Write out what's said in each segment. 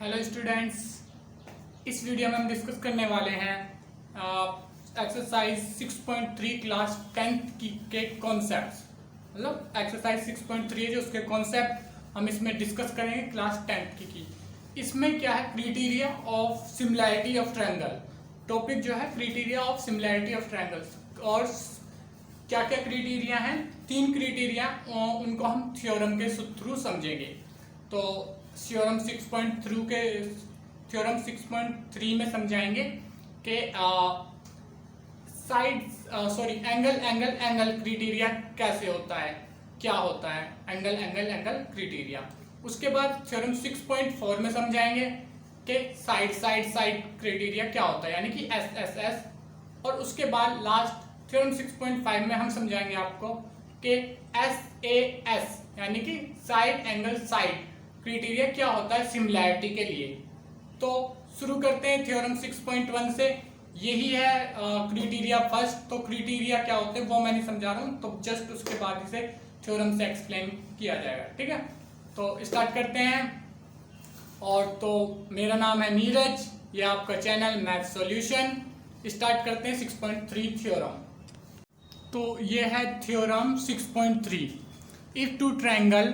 Hello students, इस video में हम डिस्कस करने वाले हैं एक्सरसाइज 6.3 क्लास 10th के कॉन्सेप्ट्स। मतलब एक्सरसाइज 6.3 है जो उसके कॉन्सेप्ट हम इसमें डिस्कस करेंगे क्लास 10th की। इसमें क्या है, criteria of similarity of triangle. Topic जो है criteria of similarity of triangles. और क्या क्या क्राइटेरिया हैं, 3 क्राइटेरिया, उनको हम थ्योरम के थ्रू समझेंगे। तो थ्योरम 6.3 में समझाएंगे कि एंगल क्राइटेरिया कैसे होता है, क्या होता है एंगल क्राइटेरिया। उसके बाद थ्योरम 6.4 में समझाएंगे कि साइड क्राइटेरिया क्या होता है, यानी कि एस। और उसके बाद लास्ट थ्योरम 6.5 में हम समझाएंगे आपको कि SAS यानी कि साइड एंगल साइड क्राइटेरिया क्या होता है सिमिलैरिटी के लिए। तो शुरू करते हैं थ्योरम 6.1 से। यही है क्राइटेरिया फर्स्ट। तो क्राइटेरिया क्या होते हैं वो मैं नहीं समझा रहा हूँ, तो जस्ट उसके बाद इसे थ्योरम से एक्सप्लेन किया जाएगा। ठीक है, तो स्टार्ट करते हैं। और तो मेरा नाम है नीरज, ये आपका चैनल मैथ सॉल्यूशन। स्टार्ट करते हैं 6.3 थ्योरम। तो ये है थ्योरम 6.3। इफ टू ट्रायंगल,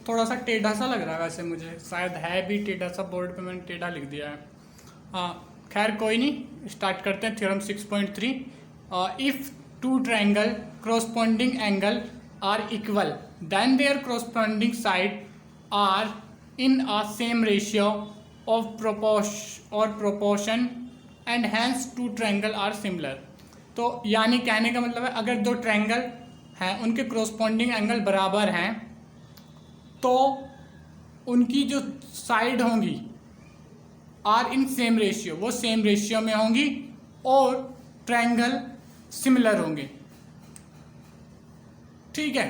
थोड़ा सा टेढ़ा सा लग रहा है वैसे मुझे, शायद है भी टेढ़ा सा, बोर्ड पे मैंने टेढ़ा लिख दिया है। खैर कोई नहीं, स्टार्ट करते हैं theorem 6.3। If two triangle corresponding angle are equal then their corresponding side are in a same ratio of proportion and hence two triangle are similar. तो यानी कहने का मतलब है, अगर दो ट्रायंगल हैं उनके corresponding एंगल बराबर हैं तो उनकी जो साइड होंगी आर इन सेम रेशियो, वो सेम रेशियो में होंगी और ट्रायंगल सिमिलर होंगे। ठीक है,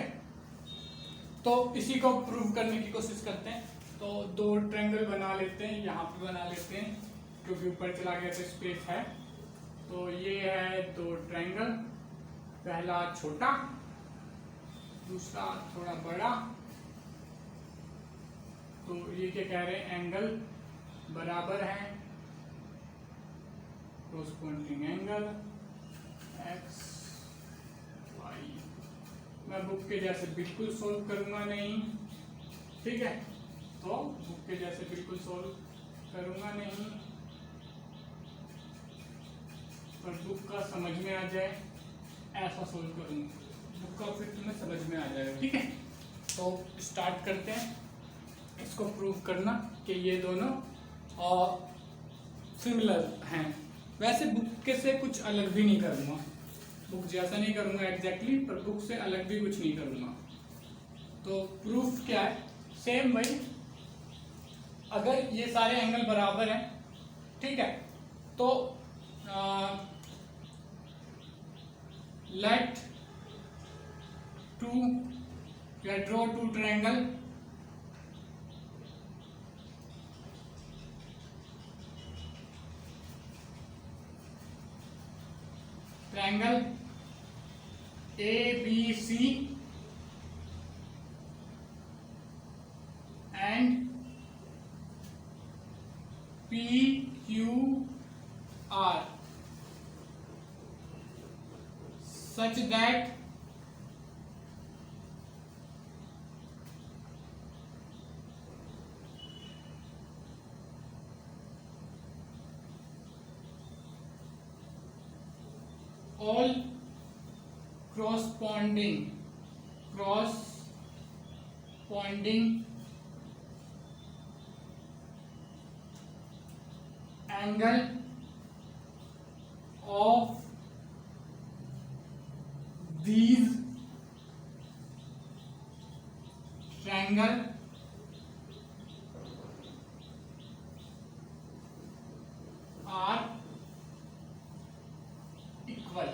तो इसी को प्रूव करने की कोशिश करते हैं। तो दो ट्रायंगल बना लेते हैं, यहाँ पे बना लेते हैं क्योंकि ऊपर चला गया तो स्पेस है। तो ये है दो ट्रायंगल, पहला छोटा, दूसरा थोड़ा बड़ा। तो ये क्या कह रहे हैं, एंगल बराबर है, corresponding एंगल x y। मैं बुक के जैसे बिल्कुल सोल्व करूंगा नहीं, ठीक है, तो बुक के जैसे बिल्कुल सोल्व करूंगा नहीं, पर बुक का समझ में आ जाए ऐसा सोल्व करूंगा, बुक का फिर तुम्हें समझ में आ जाएगा। ठीक है, तो स्टार्ट करते हैं इसको प्रूव करना कि ये दोनों सिमिलर हैं। वैसे बुक के से कुछ अलग भी नहीं करूँगा, बुक जैसा नहीं करूँगा एग्जैक्टली, पर बुक से अलग भी कुछ नहीं करूँगा। तो प्रूफ क्या है, सेम वही। अगर ये सारे एंगल बराबर हैं, ठीक है, तो let draw two triangle ABC and PQR such that all corresponding angle of these triangle are equal.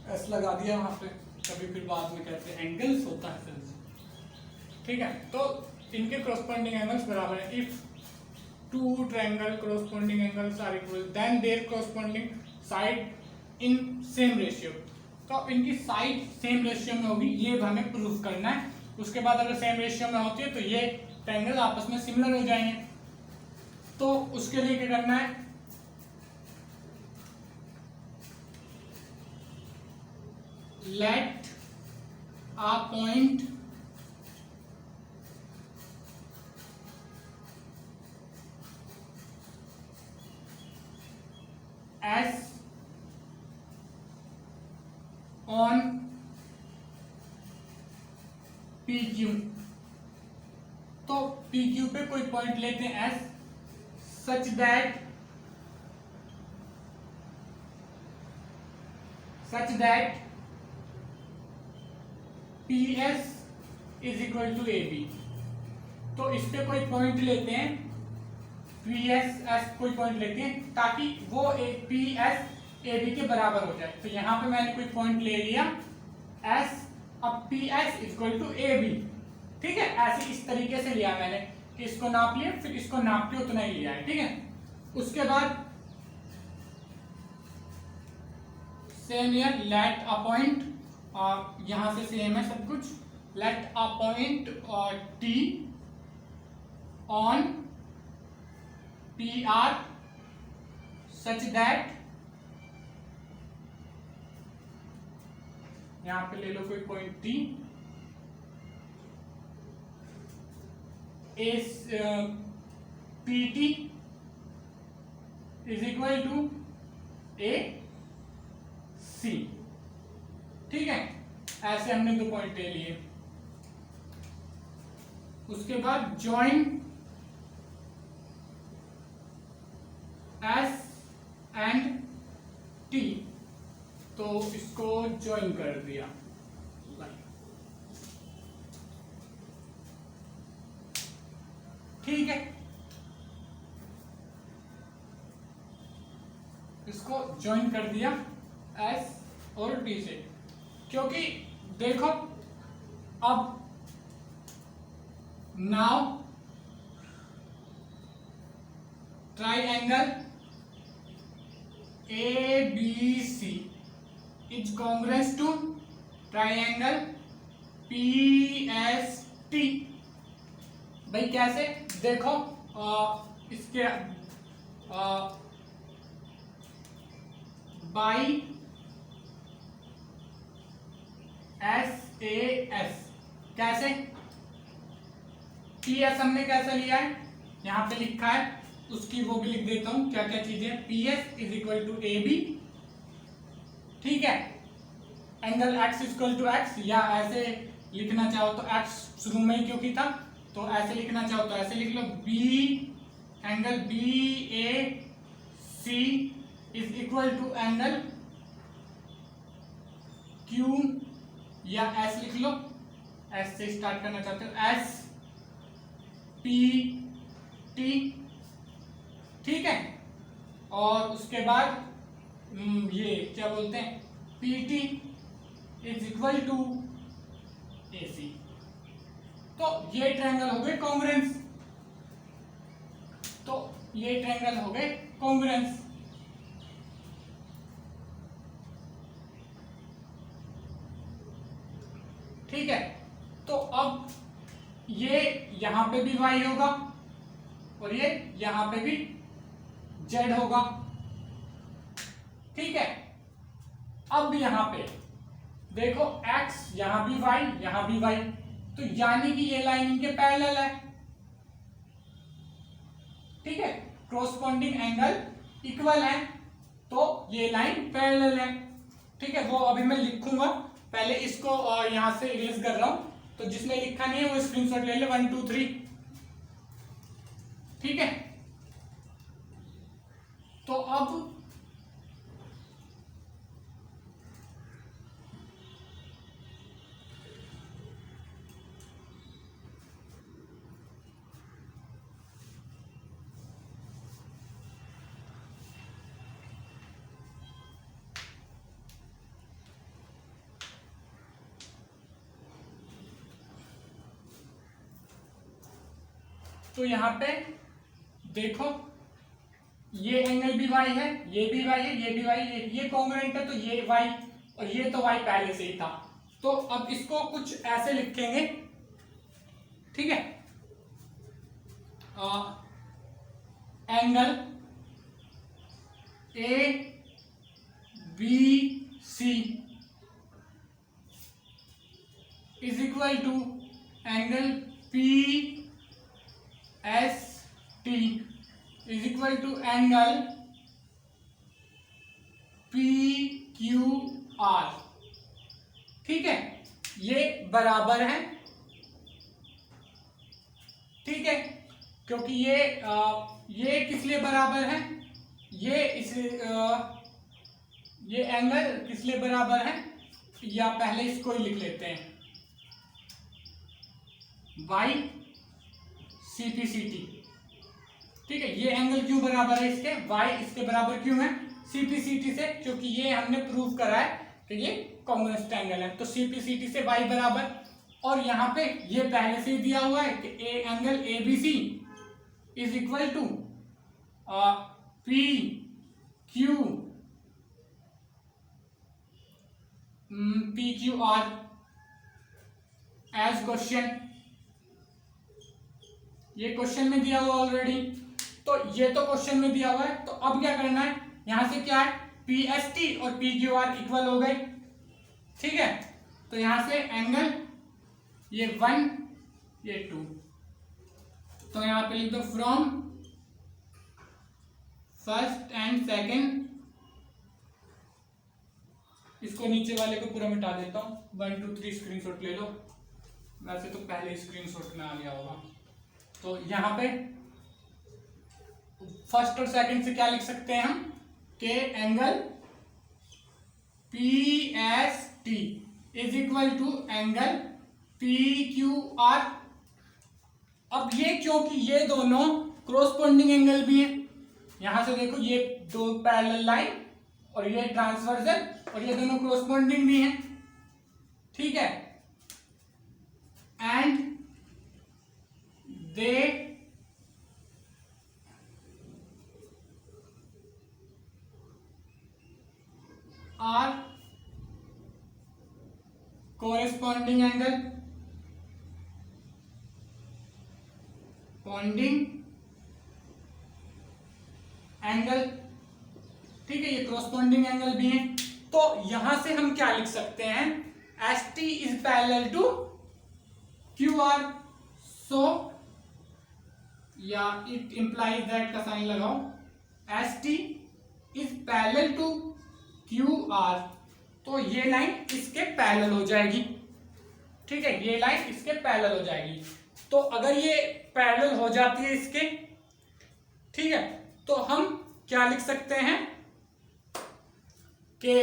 S लगा दिया वहां पे, कभी फिर बाद में कहते हैं एंगल्स होता है सर। ठीक है, तो इनके corresponding एंगल्स बराबर है। If two triangle corresponding angles are equal then their corresponding side in same ratio. तो इनकी साइड सेम रेशियो में होगी, ये हमें प्रूफ करना है। उसके बाद अगर सेम रेशियो में होती है तो ये ट्रायंगल आपस में सिमिलर हो जाएंगे। तो उसके लिए क्या करना है, let a point S on P Q. तो पी क्यू पे कोई पॉइंट लेते हैं S, such that P S is equal to A B. तो इस पे कोई पॉइंट लेते हैं, पी एस एस कोई पॉइंट लेते हैं ताकि वो पी एस ए बी के बराबर हो जाए। तो यहां पे मैंने कोई पॉइंट ले लिया एस, अब P S equal to A B. ठीक है, ऐसे इस तरीके से लिया मैंने कि इसको नाप लिया फिर इसको नाप के उतना ही लिया है। ठीक है, उसके बाद same year let a point, यहां से सेम है सब कुछ, let a point T on P R such that, यहां पे ले लो कोई point T, P T is equal to A C. ठीक है, ऐसे हमने दो पॉइंट ले लिए। उसके बाद ज्वाइन एस एंड टी, तो इसको ज्वाइन कर दिया। ठीक है, इसको ज्वाइन कर दिया एस और टी से, क्योंकि देखो अब now triangle A B C is congruent to triangle P S T. भाई कैसे, देखो इसके बाई एस ए एस, कैसे, पी एस हमने कैसे लिया है, यहां पे लिखा है, उसकी वो भी लिख देता हूं क्या क्या चीजें, P S is equal to A B. ठीक है, angle X is equal to X, या ऐसे लिखना चाहो तो एक्स शुरू में ही क्योंकि था, तो ऐसे लिखना चाहो तो ऐसे लिख लो, B angle B A C is equal to angle Q, या एस लिख लो, एस से स्टार्ट करना चाहते हो, एस पी टी। ठीक है, और उसके बाद ये क्या बोलते हैं, P T is equal to A C. तो ये ट्रायंगल हो गए कॉन्ग्रुएंस, तो ये ट्रायंगल हो गए कॉन्ग्रुएंस। ठीक है, तो अब ये यहां पे भी y होगा और ये यहां पे भी z होगा। ठीक है, अब यहां पे देखो x, यहां भी y, यहां भी y, तो यानी कि ये लाइन इनके पैरेलल है। ठीक है, कोरस्पॉन्डिंग एंगल इक्वल है, तो ये लाइन पैरेलल है। ठीक है, वो अभी मैं लिखूंगा, पहले इसको यहां से इरेज कर रहा हूं, तो जिसने लिखा नहीं है वो स्क्रीनशॉट ले ले, 1 2 3। ठीक है, तो अब तो यहां पे देखो ये एंगल भी y है, ये भी y है, ये भी y है, ये कॉन्ग्रुएंट है, तो ये y और ये तो y पहले से ही था। तो अब इसको कुछ ऐसे लिखेंगे ठीक है। Angle A B C is equal to angle P S T is equal to angle P Q R. ठीक है, ये बराबर है, ठीक है, क्योंकि ये किस लिए बराबर है, ये एंगल किस लिए बराबर है, या पहले इसको ही लिख लेते हैं, by C P C T. ठीक है, ये एंगल क्यों बराबर है इसके, वाई इसके बराबर क्यों है सी पी सी टी से, क्योंकि ये हमने प्रूव करा है कि ये कॉन्ग्रुएंट एंगल है। तो सी पी सी टी से वाई बराबर, और यहाँ पे ये पहले से ही दिया हुआ है कि angle A B C is equal to P Q R as question. ये क्वेश्चन में दिया हुआ ऑलरेडी, तो ये तो क्वेश्चन में दिया हुआ है। तो अब क्या करना है, यहां से क्या है, पी एस टी और पी क्यू आर इक्वल हो गए। ठीक है, तो यहां से एंगल ये 1 ये 2, तो यहां पे लिख दो फ्रॉम फर्स्ट एंड सेकंड। इसको नीचे वाले को पूरा मिटा देता हूं, 1 2 3 स्क्रीनशॉट ले लो, वैसे तो पहले स्क्रीनशॉट में आ गया होगा। तो यहां पे फर्स्ट और सेकंड से क्या लिख सकते हैं हम, के angle P S T is equal to angle P Q R. अब ये क्योंकि ये दोनों क्रॉसपोंडिंग एंगल भी हैं, यहां से देखो ये दो पैरेलल लाइन और ये ट्रांसवर्सल, और ये दोनों क्रॉसपोंडिंग भी हैं। ठीक है, and they are corresponding angle ठीक है, ये corresponding एंगल भी है। तो यहां से हम क्या लिख सकते हैं, S T is parallel to Q R, so या इट इंप्लाइज दैट का साइन लगाओ, S T is parallel to Q R, तो ये लाइन इसके पैरेलल हो जाएगी। ठीक है, ये लाइन इसके पैरेलल हो जाएगी। तो अगर ये पैरेलल हो जाती है इसके, ठीक है, तो हम क्या लिख सकते हैं कि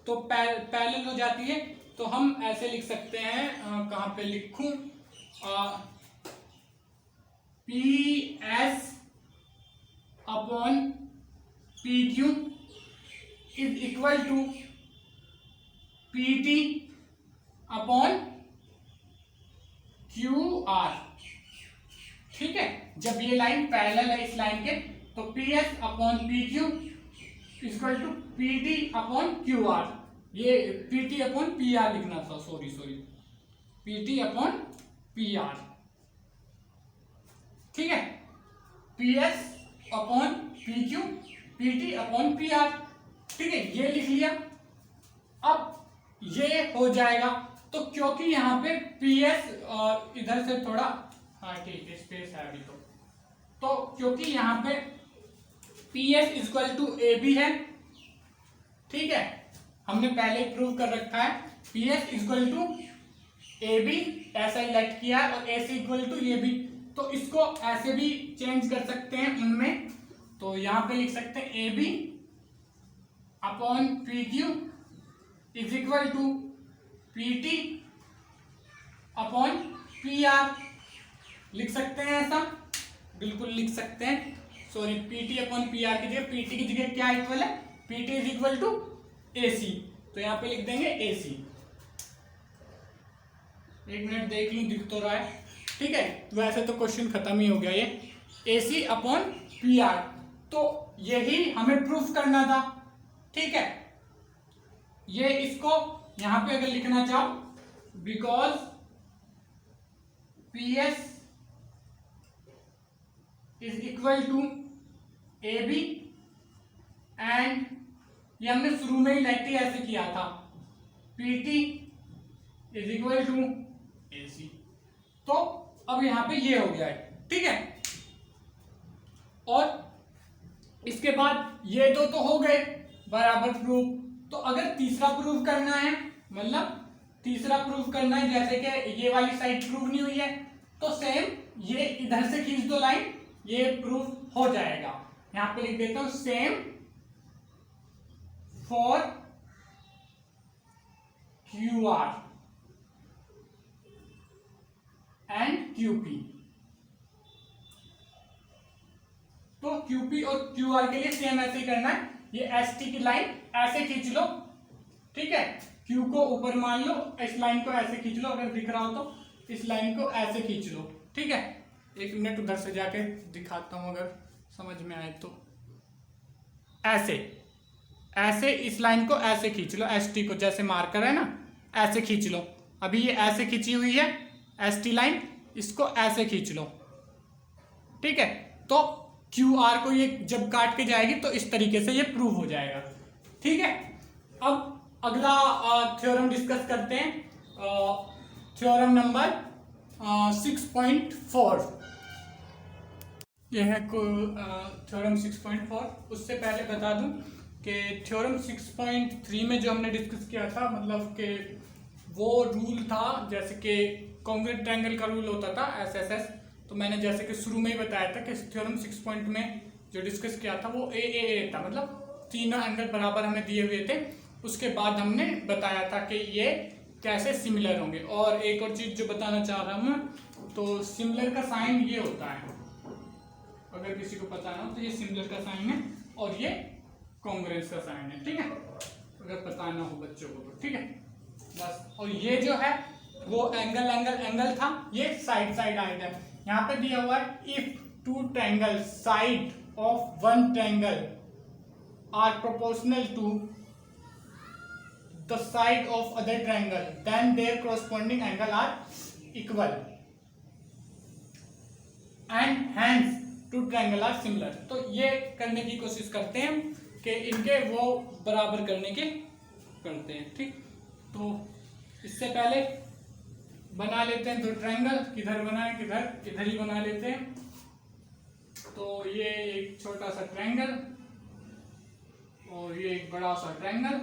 तो पैरेलल हो जाती है, तो हम ऐसे लिख सकते हैं, कहां पे लिखूं, P S upon P Q is equal to P T upon Q R. ठीक है, जब ये लाइन पैरेलल है इस लाइन के, तो P S upon P Q equal to P T upon Q R. ये P T upon P R लिखना था, sorry P T upon P R. ठीक है, P S upon P Q P T upon P R. ठीक है, ये लिख लिया। अब ये हो जाएगा, तो क्योंकि यहाँ पे पी एस इधर से थोड़ा, हाँ ठीक है, स्पेस है अभी तो क्योंकि यहाँ पे P S equal to A B है, ठीक है, हमने पहले प्रूव कर रखा है, P S equal to A B ऐसा ही लेट किया है, और A C equal to A B, तो इसको ऐसे भी चेंज कर सकते हैं उनमें। तो यहाँ पे लिख सकते हैं A B upon P Q is equal to P T upon P R. लिख सकते हैं ऐसा, बिल्कुल लिख सकते हैं। Sorry, P T upon P R की जगह पी टी की जगह क्या इक्वल है, P T is equal to A C, तो यहाँ पे लिख देंगे ए सी। एक मिनट देख लूं, दिख तो रहा है। ठीक है, वैसे तो क्वेश्चन खत्म ही हो गया, ये ए सी अपॉन पी आर, तो यही हमें प्रूफ करना था। ठीक है, ये इसको यहां पे अगर लिखना चाहो, because PS is equal to AB, and ये हमने शुरू में ही डायरेक्टली ऐसे किया था, PT is equal to AC। तो अब यहां पे ये हो गया है, ठीक है। और इसके बाद ये दो तो हो गए बराबर प्रूफ। तो अगर तीसरा प्रूफ करना है, मतलब तीसरा प्रूफ करना है, जैसे कि ये वाली साइड प्रूफ नहीं हुई है, तो सेम ये इधर से खींच दो लाइन, ये प्रूफ हो जाएगा। यहां पे लिख देता हूं same for QR and QP। तो QP और QR के लिए सेम ऐसे ही करना है। ये ST की लाइन ऐसे खींच लो, ठीक है। Q को ऊपर मान लो, इस लाइन को ऐसे खींच लो, अगर दिख रहा हो तो इस लाइन को ऐसे खींच लो, ठीक है। एक मिनट उधर से जाके दिखाता हूं अगर समझ में आए तो। ऐसे ऐसे इस लाइन को ऐसे खींच लो, ST को जैसे मार्कर है ना, ऐसे खींच लो। अभी ये ऐसे खींची हुई है ST लाइन, इसको ऐसे खींच लो, ठीक है। तो QR को ये जब काट के जाएगी तो इस तरीके से ये प्रूव हो जाएगा, ठीक है। अब अगला थ्योरम डिस्कस करते हैं, थ्योरम नंबर 6.4। यह है थ्योरम 6.4। उससे पहले बता दूं कि थ्योरम 6.3 में जो हमने डिस्कस किया था, मतलब कि वो रूल था जैसे कि कॉन्ग्रुएंट ट्रायंगल का रूल होता था SSS। तो मैंने जैसे कि शुरू में ही बताया था कि थ्योरम 6 पॉइंट में जो डिस्कस किया था वो AAA था, मतलब तीनों एंगल बराबर हमें दिए हुए थे। उसके बाद हमने बताया था कि ये कैसे सिमिलर होंगे। और एक और चीज जो बताना चाह रहा हूँ, तो सिमिलर का साइन ये होता है, अगर किसी को पता ना हो तो ये सिमिलर का साइन है और ये कॉन्ग्रुएंस का साइन है, ठीक है, अगर पता ना हो बच्चों को तो, ठीक है बस। और ये जो है वो एंगल एंगल एंगल था, ये साइड साइड आएगा। यहाँ पे दिया हुआ है if two triangle side of one triangle are proportional to the side of other triangle then their corresponding angle are equal and hence two triangle are similar. तो ये करने की कोशिश करते हैं कि इनके वो बराबर करने के करते हैं, ठीक। तो इससे पहले बना लेते हैं दो ट्रायंगल, किधर बनाए किधर, इधर ही बना लेते हैं। तो ये एक छोटा सा ट्रायंगल और ये एक बड़ा सा ट्रायंगल,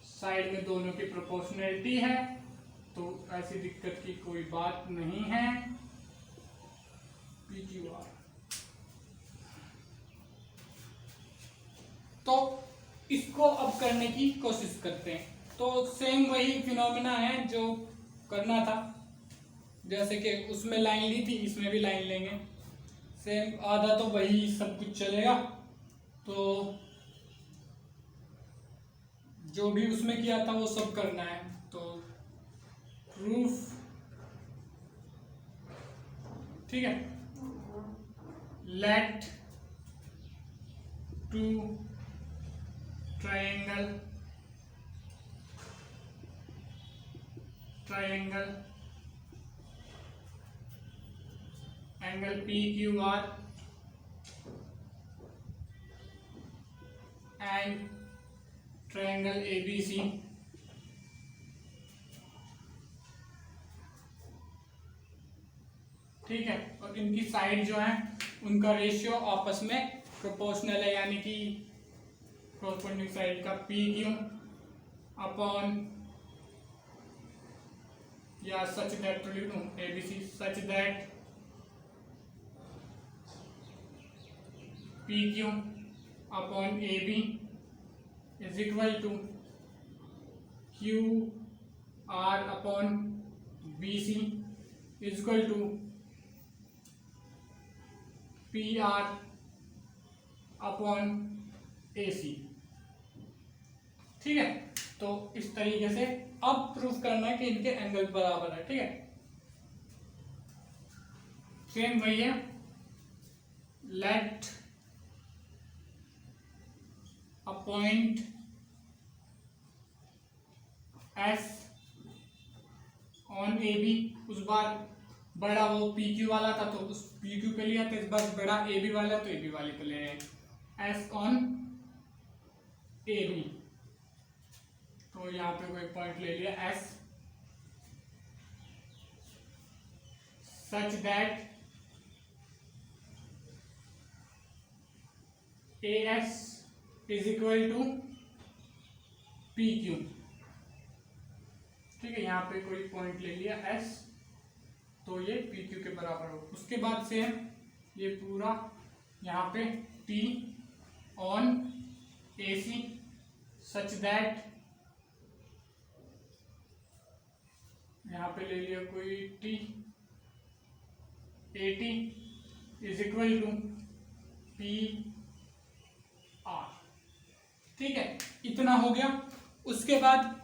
साइड में दोनों की प्रोपोर्शनैलिटी है, तो ऐसी दिक्कत की कोई बात नहीं है। PQR तो इसको अब करने की कोशिश करते हैं। तो सेम वही फिनोमेना है जो करना था, जैसे कि उसमें लाइन ली थी, इसमें भी लाइन लेंगे, सेम आधा तो वही सब कुछ चलेगा। तो जो भी उसमें किया था वो सब करना है। तो प्रूफ, ठीक है, let two triangle angle PQR and triangle ABC ठीक है। और इनकी साइड जो है उनका रेशियो आपस में प्रोपोर्शनल है, यानी कि कॉरस्पॉन्डिंग साइड का PQ अपॉन या सच दैट टू लिख दूं ABC such that PQ upon AB is equal to QR upon BC is equal to PR upon AC, ठीक है। तो इस तरीके से अब प्रूफ करना है कि इनके एंगल बराबर है, ठीक है। सेम वही है, let a point S on A B, उस बार बड़ा वो पी क्यू वाला था तो उस पी क्यू पे लिया था, इस बार बड़ा ए बी वाला तो ए बी वाले पे ले रहे हैं, एस ऑन ए बी। तो यहाँ पे कोई पॉइंट ले लिया S such that A S is equal to P Q. ठीक है, यहाँ पे कोई पॉइंट ले लिया एस, तो ये पी क्यू के बराबर हो। उसके बाद से ये पूरा यहाँ पे T on A C such that, यहाँ पे ले लिया कोई T A T is equal to P R. ठीक है, इतना हो गया। उसके बाद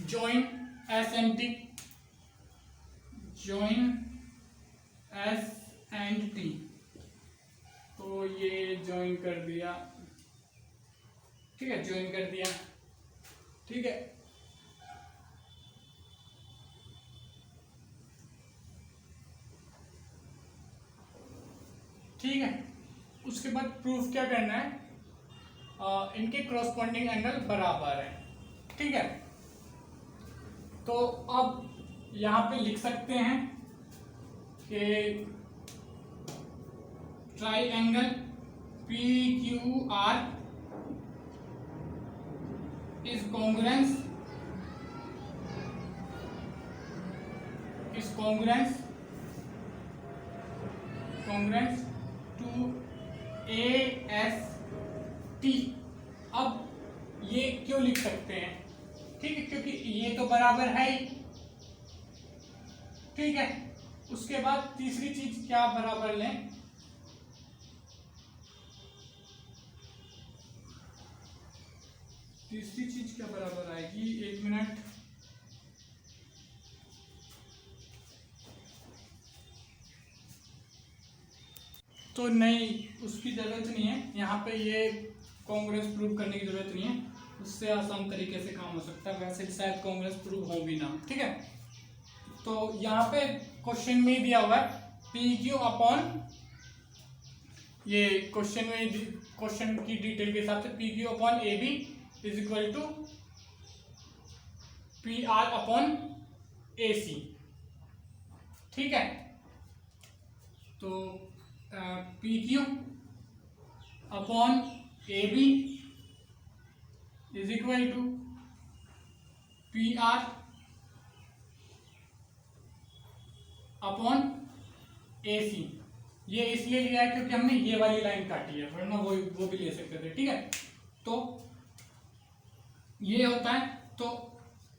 join S and T, join S and T, तो ये ज्वाइन कर दिया। ठीक है, ज्वाइन कर दिया। ठीक है, ठीक है। उसके बाद प्रूफ क्या करना है, इनके क्रॉसपोंडिंग एंगल बराबर है। ठीक है, तो अब यहाँ पे लिख सकते हैं कि triangle P Q R is congruence to A S T. अब ये क्यों लिख सकते हैं, ठीक है, क्योंकि ये तो बराबर है ही। ठीक है, उसके बाद तीसरी चीज क्या बराबर लें, तीसरी चीज क्या बराबर आएगी, एक मिनट, तो नहीं उसकी जरूरत नहीं है, यहाँ पे ये कांग्रेस प्रूव करने की जरूरत नहीं है, उससे आसान तरीके से काम हो सकता है, वैसे भी शायद कांग्रेस प्रूव हो भी ना। ठीक है, तो यहाँ पे क्वेश्चन में दिया हुआ है पी क्यू अपॉन, ये क्वेश्चन में क्वेश्चन की डिटेल के हिसाब से P Q upon A B is equal to P R upon A C. ठीक है, तो P Q upon A B is equal to P R upon A C. ये इसलिए लिया है क्योंकि हमने ये वाली लाइन काटी है, वरना वो भी ले सकते थे। ठीक है, तो ये होता है। तो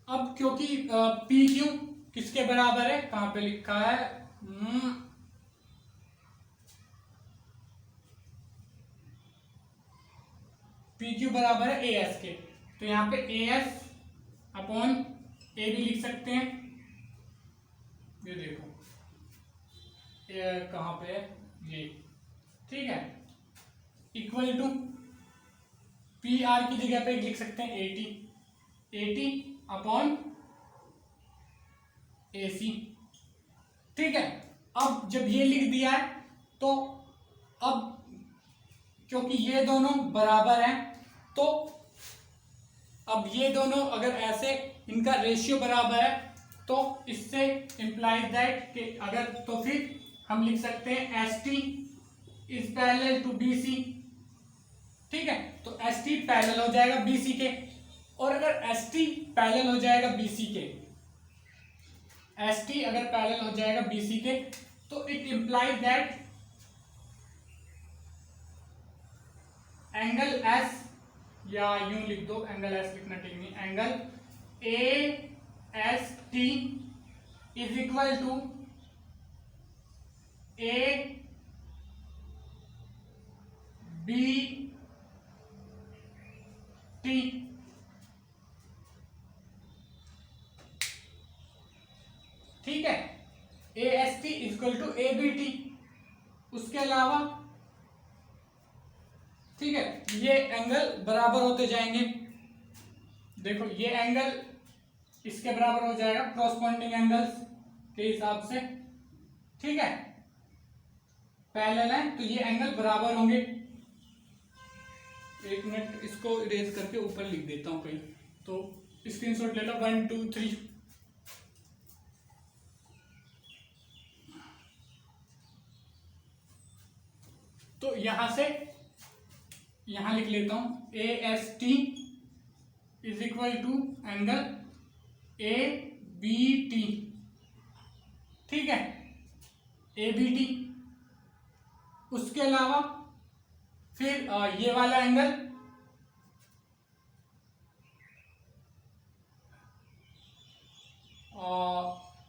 अब क्योंकि पी क्यू किसके बराबर है, कहां पे लिखा है, पी क्यू बराबर है ए एस के, तो यहाँ पे A S upon A B लिख सकते हैं। ये देखो कहाँ पे है ये, ठीक है, इक्वल टू पी आर की जगह पे लिख सकते हैं ए टी अपॉन ए सी। ठीक है, अब जब ये लिख दिया है तो अब क्योंकि ये दोनों बराबर हैं, तो अब ये दोनों अगर ऐसे इनका रेशियो बराबर है तो इससे इंप्लाइज दैट कि अगर, तो फिर हम लिख सकते हैं S T is parallel to B C. ठीक है, तो एस टी पैरेलल हो जाएगा बी सी के, और अगर एस टी पैरेलल हो जाएगा बी सी के, एस टी अगर पैरेलल हो जाएगा बी सी के, तो it implies that angle S, या यूं लिख दो, एंगल एस लिखना ठीक नहीं, angle A S T is equal to A B T. ठीक है, A S T is equal to A B T. उसके अलावा, ठीक है, ये एंगल बराबर होते जाएंगे, देखो ये एंगल इसके बराबर हो जाएगा क्रॉसपॉन्डिंग एंगल्स के हिसाब से, ठीक है, पैरेलल है तो ये एंगल बराबर होंगे। एक मिनट इसको इरेज करके ऊपर लिख देता हूं कहीं, तो स्क्रीनशॉट ले लो 1 2 3। तो यहां से यहां लिख लेता हूं A S T is equal to angle A B T, ठीक है, ए बी टी। उसके अलावा फिर ये वाला angle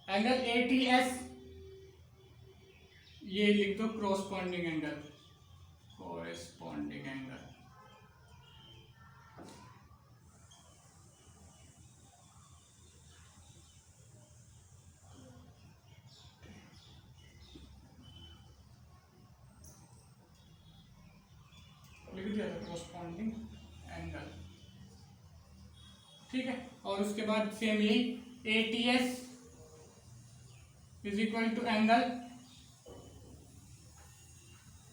angle A T S, ये लिख दो क्रॉसपॉन्डिंग एंगल, कॉरेस्पॉन्डिंग एंगल, लिख दिया था कॉरेस्पॉन्डिंग एंगल, ठीक है। और उसके बाद सेम यही A T S is equal to angle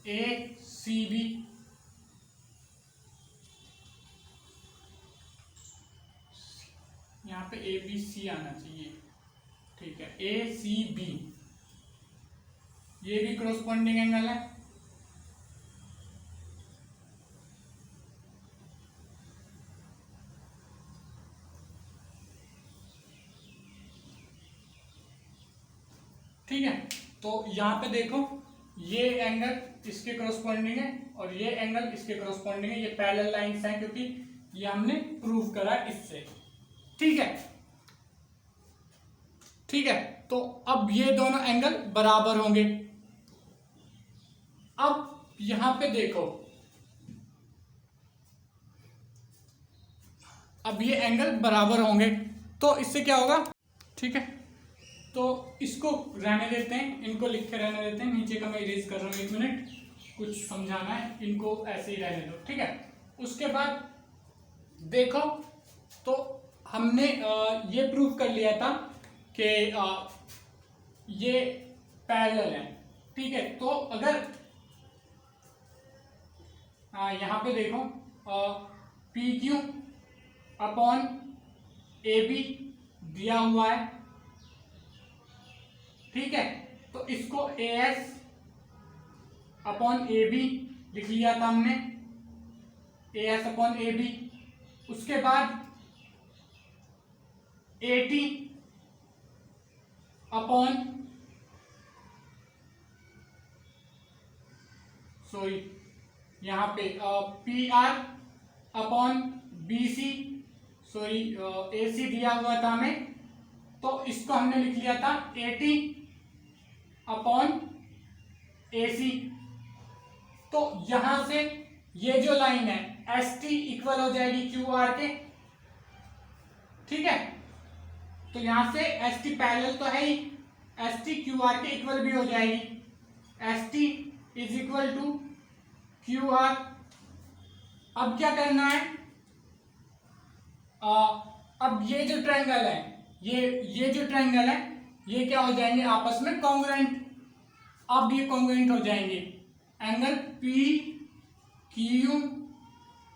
A C B, यहाँ पे ए बी सी आना चाहिए, ठीक है, ए सी बी, ये भी क्रॉसपॉन्डिंग एंगल है। ठीक है, तो यहां पे देखो ये एंगल इसके कॉरस्पॉन्डिंग है और ये एंगल इसके कॉरस्पॉन्डिंग है, ये पैरेलल लाइंस हैं क्योंकि ये हमने प्रूव करा इससे, ठीक है, ठीक है। तो अब ये दोनों एंगल बराबर होंगे। अब यहां पे देखो, अब ये एंगल बराबर होंगे तो इससे क्या होगा, ठीक है, तो इसको रहने देते हैं, इनको लिख के रहने देते हैं, नीचे का मैं इरेज कर रहा हूं, 1 मिनट, कुछ समझाना है, इनको ऐसे ही रहने दो, ठीक है। उसके बाद देखो, तो हमने ये प्रूव कर लिया था कि ये पैरेलल है, ठीक है। तो अगर यहां पे देखो P Q upon A B दिया हुआ है, ठीक है, तो इसको A S upon A B लिख लिया था हमने, A S upon A B. उसके बाद ए टी अपॉन, सॉरी यहां पे P R upon B C, sorry A C दिया हुआ था हमें, तो इसको हमने लिख लिया था ए टी अपॉन ए सी। तो यहां से ये जो लाइन है एस टी इक्वल हो जाएगी क्यू आर के, ठीक है, तो यहां से एस टी पैरेलल तो है ही, एस टी क्यू आर के इक्वल भी हो जाएगी, S T is equal to Q R. अब क्या करना है, अब ये जो ट्रायंगल है, ये जो ट्रायंगल है, ये क्या हो जाएंगे आपस में कॉन्ग्रुएंट। अब ये कॉन्ग्रुएंट हो जाएंगे, angle P Q,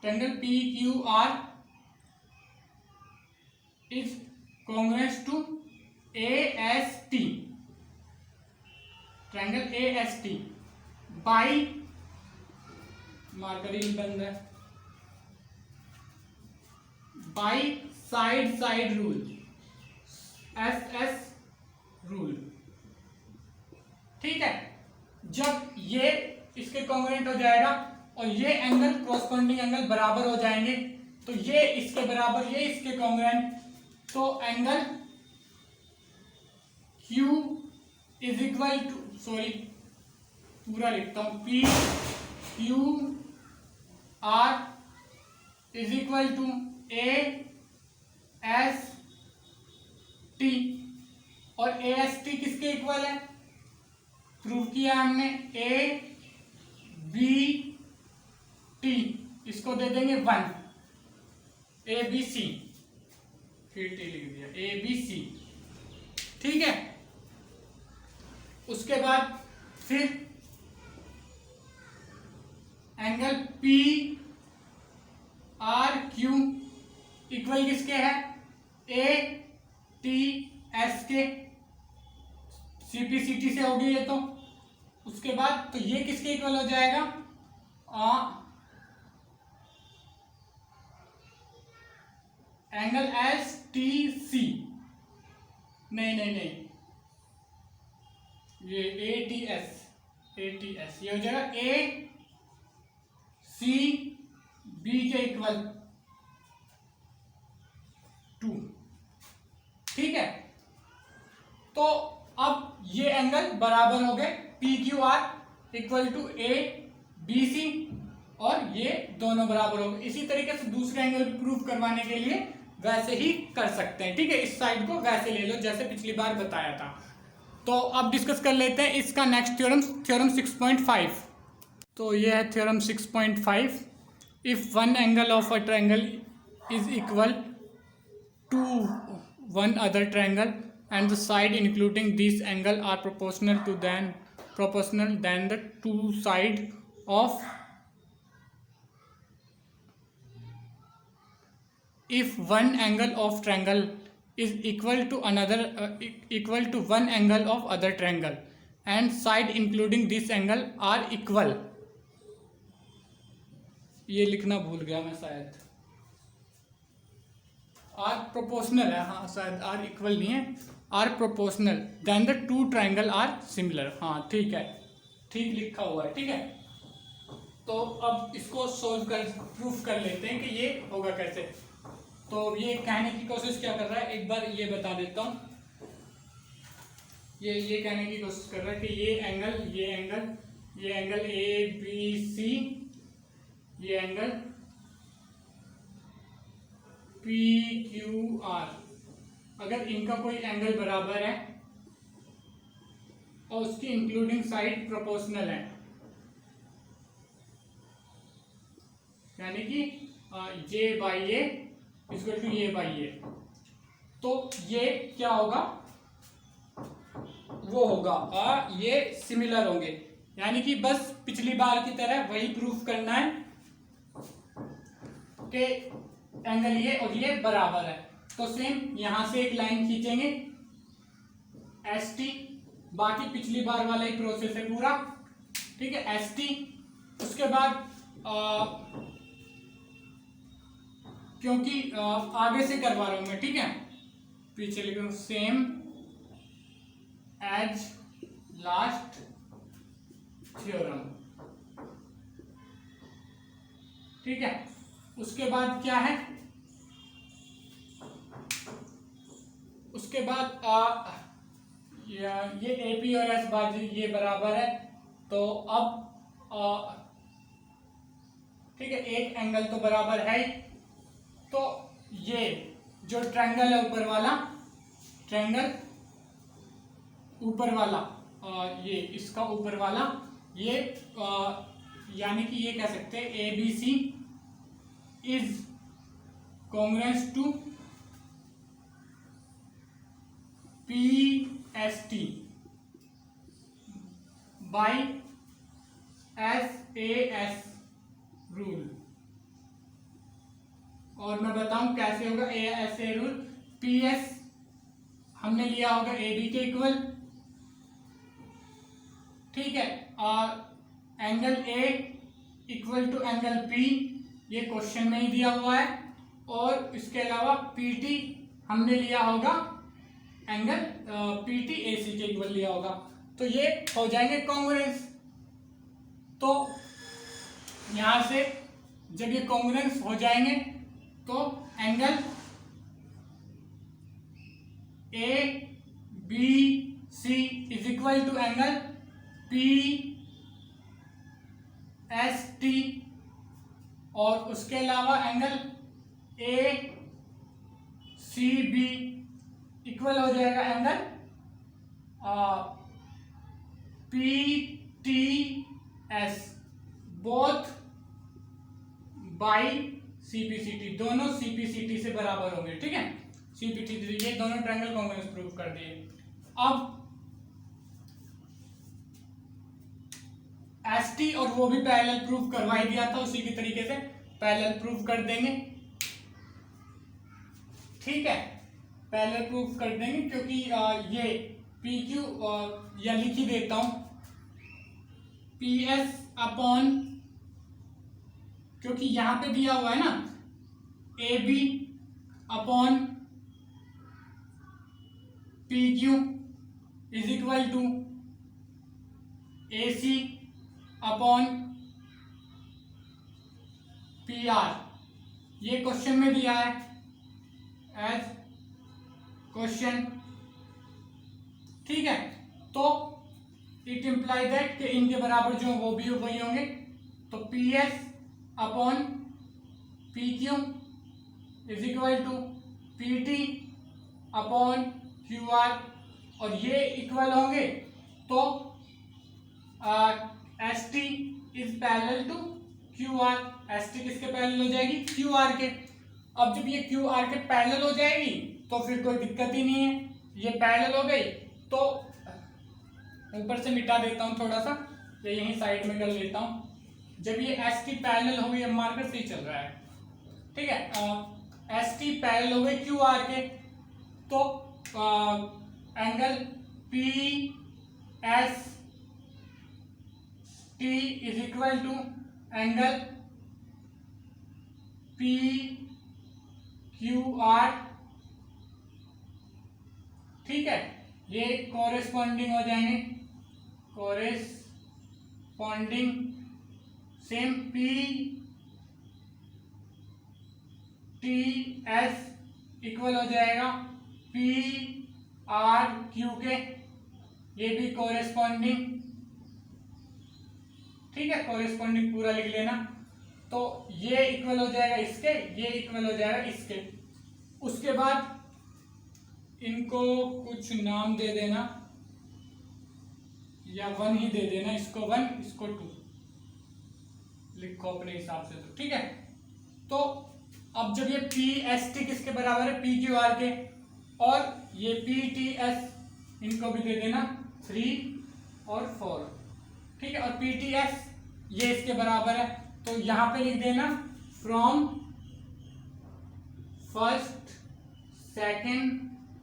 triangle P Q R is congruent to A S T, triangle A S T by, marker ही बंद है, by side rule, S S rule, ठीक है। जब ये इसके कॉन्ग्रुएंट हो जाएगा और ये एंगल कॉरस्पॉन्डिंग एंगल बराबर हो जाएंगे, तो ये इसके बराबर, ये इसके कॉन्ग्रुएंट, तो angle Q is equal to, sorry पूरा लिखता हूं, P Q R is equal to A S T, और ए एस टी किसके इक्वल है, प्रूव किया हमने, ए बी टी, इसको दे देंगे 1, ए बी सी, फिर टी लिख दिया, ABC, ठीक है। उसके बाद फिर एंगल PRQ इक्वल किसके है, ATS के, CPCT से होगी ये तो। उसके बाद तो ये किसके इक्वल हो जाएगा, एंगल STC, नहीं, ये ATS ये हो जाएगा ACB के इक्वल 2, ठीक है। तो अब ये एंगल बराबर हो गए PQR इक्वल टू ABC, और ये दोनों बराबर हो गए। इसी तरीके से दूसरे एंगल प्रूव करवाने के लिए वैसे ही कर सकते हैं, ठीक है। इस साइड को वैसे ले लो जैसे पिछली बार बताया था। तो अब डिस्कस कर लेते हैं इसका नेक्स्ट थ्योरम, थ्योरम 6.5। तो ये है theorem 6.5। If one angle of a triangle is equal to one other triangle and the side including this angle are proportional then the two side of if one angle of triangle is equal to one angle of other triangle and side including this angle are equal, ये लिखना भूल गया मैं शायद, are proportional है, हाँ शायद are equal नहीं है, are proportional then the two triangle are similar, हाँ ठीक है, ठीक लिखा हुआ है, ठीक है। तो अब इसको सोल्व कर प्रूफ कर लेते हैं कि ये होगा कैसे। तो ये कहने की कोशिश क्या कर रहा है, एक बार ये बता देता हूँ। ये कहने की कोशिश कर रहा है कि ये एंगल ABC, ये एंगल PQR, अगर इनका कोई एंगल बराबर है और उसकी इंक्लूडिंग साइड प्रोपोर्शनल है, यानी कि J by A equal to ये बाई ए, तो ये क्या होगा, वो होगा ये सिमिलर होंगे, यानी कि बस पिछली बार की तरह वही प्रूफ करना है कि एंगल ये और ये बराबर है। तो सेम यहां से एक लाइन खींचेंगे ST, बाकी पिछली बार वाला ही प्रोसेस है पूरा, ठीक है, ST। उसके बाद क्योंकि आगे से करवा रहा हूं मैं, ठीक है, पीछे लिख रहा हूं सेम एज लास्ट थ्योरम, ठीक है। उसके बाद क्या है, उसके बाद ये AP और S बाजू ये बराबर है, तो अब ठीक है, एक एंगल तो बराबर है ही, तो ये जो ट्रायंगल है ऊपर वाला, ट्रायंगल ऊपर वाला, ये इसका ऊपर वाला, ये यानी कि ये कह सकते हैं ABC is congruent to PST by SAS rule. और मैं बताऊं कैसे होगा SA रूल। PS हमने लिया होगा AB के इक्वल, ठीक है, और angle A equal to angle P, ये क्वेश्चन में ही दिया हुआ है, और इसके अलावा PT हमने लिया होगा एंगल PT AC के इक्वल लिया होगा, तो ये हो जाएंगे कॉन्ग्रुएंस। तो यहां से जब ये कॉन्ग्रुएंस हो जाएंगे तो angle ABC is equal to angle PST, और उसके अलावा एंगल ACB इक्वल हो जाएगा angle PTS, both by CPCT, दोनों CPCT से बराबर होंगे, ठीक है। CP3 ये दोनों ट्रायंगल कॉन्ग्रुएंस प्रूव कर दिए। अब ST और वो भी पैरेलल प्रूव करवा ही दिया था, उसी की तरीके से पैरेलल प्रूव कर देंगे। ठीक है, पैरेलल प्रूव कर देंगे क्योंकि ये PQ या लिख ही देता हूं PS अपॉन, क्योंकि यहां पे दिया हुआ है ना AB upon PQ is equal to AC upon PR। ये क्वेश्चन में दिया है एज क्वेश्चन। ठीक है, तो इट इम्प्लाई दैट कि इनके बराबर जो वो भी वही होंगे, तो PS upon PQ is equal to PT upon QR, और ये इक्वल होंगे तो ST is parallel to QR। ST किसके पैरेलल हो जाएगी? QR के। अब जब ये QR के पैरेलल हो जाएगी तो फिर कोई दिक्कत ही नहीं है, ये पैरेलल हो गई। तो ऊपर से मिटा देता हूं थोड़ा सा, ये यहीं साइड में कर लेता हूं। जब ये ST पैरेलल हो गई, अब मार्कर सही चल रहा है, ठीक है, ST पैरेलल हो गई QR के, तो angle PST is equal to angle PQR। ठीक है, ये कोरेस्पॉन्डिंग हो जाएंगे, कोरेस्पॉन्डिंग सेम PTS इक्वल हो जाएगा PRQ के, ये भी कोरेस्पॉन्डिंग। ठीक है, कोरेस्पॉन्डिंग पूरा लिख लेना। तो ये इक्वल हो जाएगा इसके, ये इक्वल हो जाएगा इसके। उसके बाद इनको कुछ नाम दे देना, या 1 ही दे देना, इसको 1 इसको 2 लिखो अपने हिसाब से। तो ठीक है, तो अब जब ये PST किसके बराबर है? PQR के, और ये PTS इनको भी दे देना 3 और 4। ठीक है, और PTS ये इसके बराबर है, तो यहां पे लिख देना from first, second,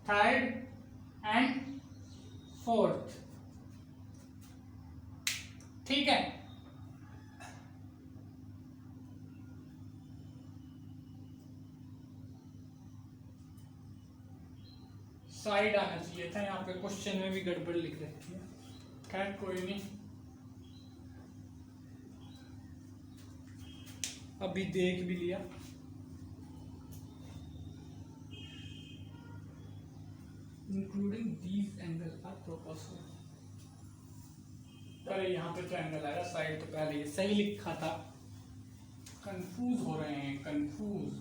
third and fourth. ठीक है, साइड आना चाहिए था, यहाँ पे क्वेश्चन में भी गड़बड़ लिख रखी है। खैर कोई नहीं, अभी देख भी लिया। Including these angle are proportional. अरे यहाँ पे तो एंगल आया, साइड तो पहले ये सही लिखा था, कंफ्यूज हो रहे हैं, कंफ्यूज।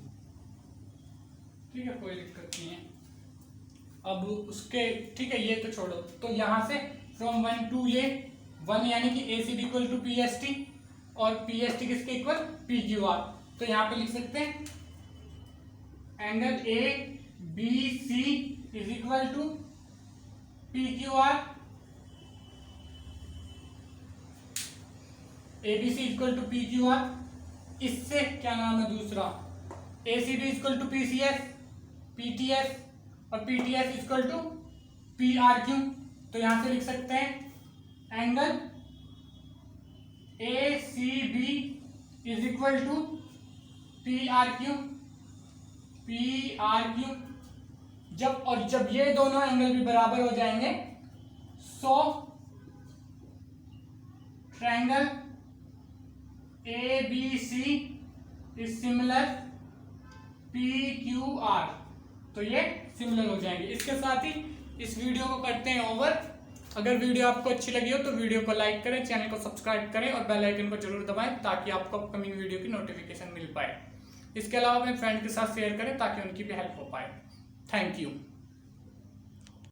ठीक है, कोई दिक्कत नहीं है। अब उसके, ठीक है, ये तो छोड़ो। तो यहां से फ्रॉम 1 टू ये 1 यानी कि ACD इक्वल टू PST, और PST किसके इक्वल? PQR। तो यहां पे लिख सकते हैं angle ABC is equal to PQR। ABC equal to PQR। इससे क्या नाम है दूसरा? ACD equal to PCS, PTS, और PTS इक्वल टू PRQ। तो यहां से लिख सकते हैं angle ACB is equal to PRQ। जब ये दोनों एंगल भी बराबर हो जाएंगे, so triangle ABC is similar PQR। तो ये सिमिलर हो जाएंगे। इसके साथ ही इस वीडियो को करते हैं ओवर। अगर वीडियो आपको अच्छी लगी हो तो वीडियो को लाइक करें, चैनल को सब्सक्राइब करें और बेल आइकन को जरूर दबाएं ताकि आपको अपकमिंग वीडियो की नोटिफिकेशन मिल पाए। इसके अलावा अपने फ्रेंड के साथ शेयर करें ताकि उनकी भी हेल्प हो पाए। Thank you.